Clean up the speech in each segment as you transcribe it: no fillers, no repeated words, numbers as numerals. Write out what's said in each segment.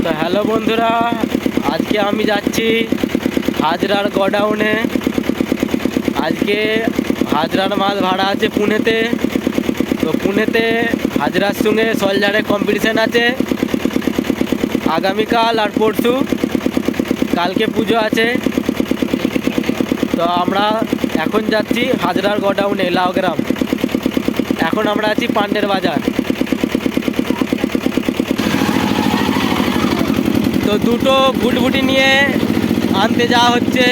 তো হ্যালো বন্ধুরা, আজকে আমি যাচ্ছি হাজরার গোডাউনে। আজকে হাজরার মাল ভাড়া আছে পুনেতে। তো পুনেতে হাজরার সঙ্গে সোলজারের কম্পিটিশান আছে আগামীকাল আর পরশু। কালকে পুজো আছে। তো আমরা এখন যাচ্ছি হাজরার গোডাউনে, লাউগ্রাম। এখন আমরা আছি পান্ডের বাজার। তো দুটো ভুটভুটি নিয়ে আনতে যাওয়া হচ্ছে।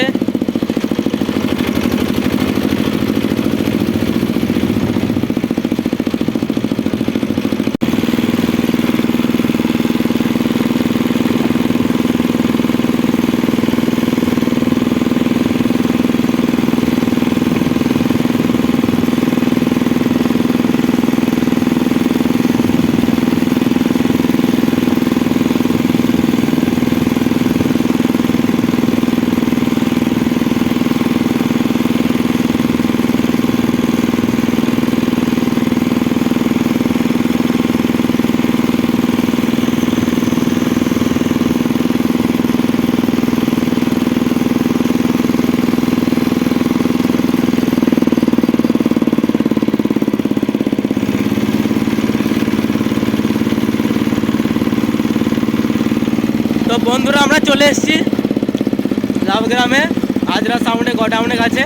তো বন্ধুরা, আমরা চলে এসেছি লাউগ্রামে, হাজরা সাউন্ডে গোডাউনের কাছে।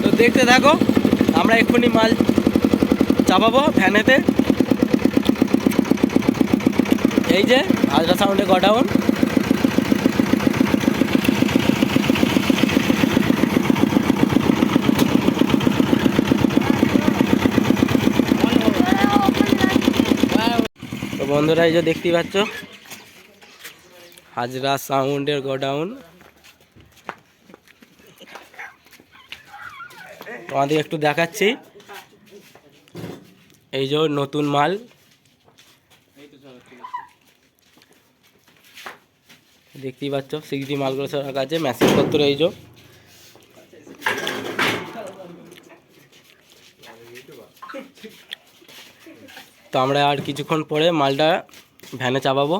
তো দেখতে থাকো, আমরা এক্ষুনি মাল চাপাবো ভ্যানেতে। এই যে হাজরা সাউন্ডে গোডাউন। তো বন্ধুরা, এই যে দেখতেই পাচ্ছ হাজরা সাউন্ডের গোডাউন। তোমাদের একটু দেখাচ্ছি, এই যে নতুন মাল। দেখতেই পাচ্ছ 6D মালগুলো সব রাখা আছে, মেশিন পত্র। এই যে তো আমরা আর কিছুক্ষণ পরে মালটা ভ্যানে চাপাবো।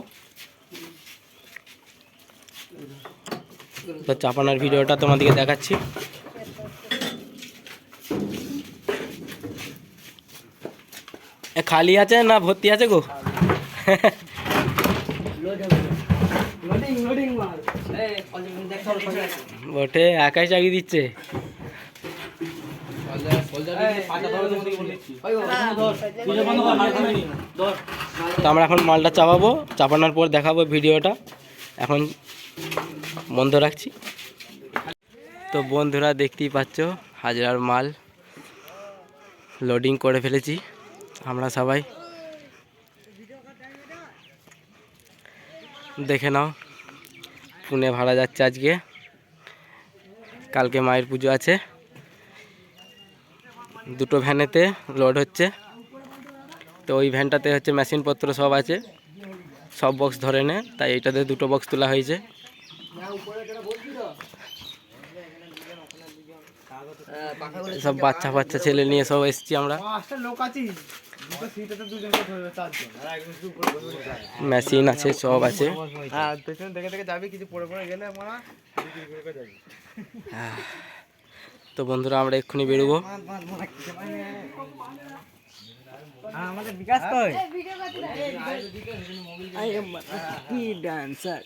তো চাপানোর ভিডিওটা তোমাদেরকে দেখাচ্ছি। খালি আছে না ভর্তি আছে গো? বটে, একাই চাগিয়ে দিচ্ছে। তো আমরা এখন মালটা চাপাবো, চাপানোর পর দেখাবো ভিডিওটা। এখন বন্ধ রাখছি। তো বন্ধুরা, দেখতেই পাচ্ছ হাজরার মাল লোডিং করে ফেলেছি আমরা সবাই। দেখে নাও, পুনে ভাড়া যাচ্ছে আজকে। কালকে মায়ের পুজো আছে। দুটো ভ্যানেতে লোড হচ্ছে। তো ওই ভ্যানটাতে হচ্ছে মেশিনপত্র সব আছে, সব বক্স ধরে নে, তাই এইটাতে দুটো বক্স তোলা হয়েছে। সব বাচ্চা বাচ্চা ছেলে নিয়ে সব এসছি আমরা। মেশিন আছে, সব আছে। তো বন্ধুরা, আমরা এক্ষুনি বেরোবো। আমাদের বিকাশ কই? আই এম কি ডান্সার।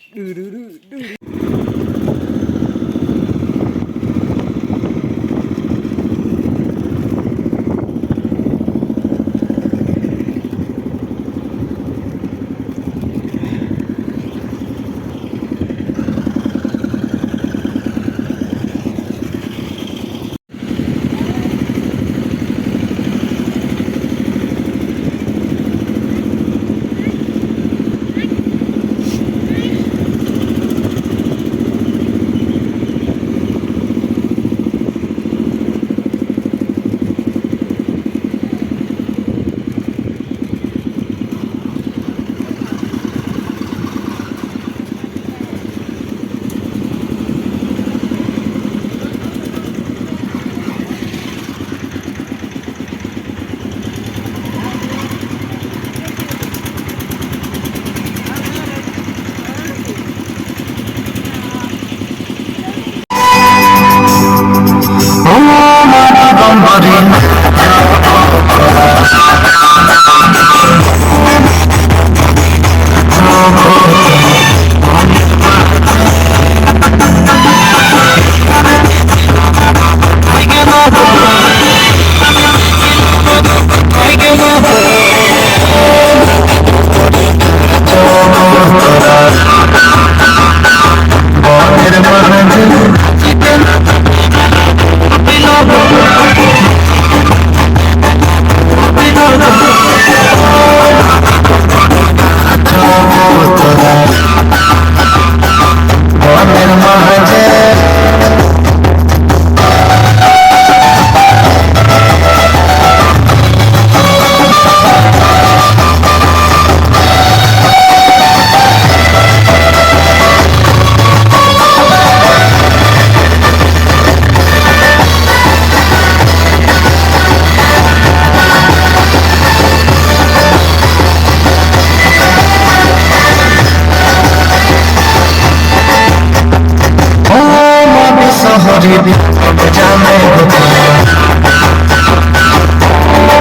শহরে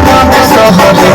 জানে শহরে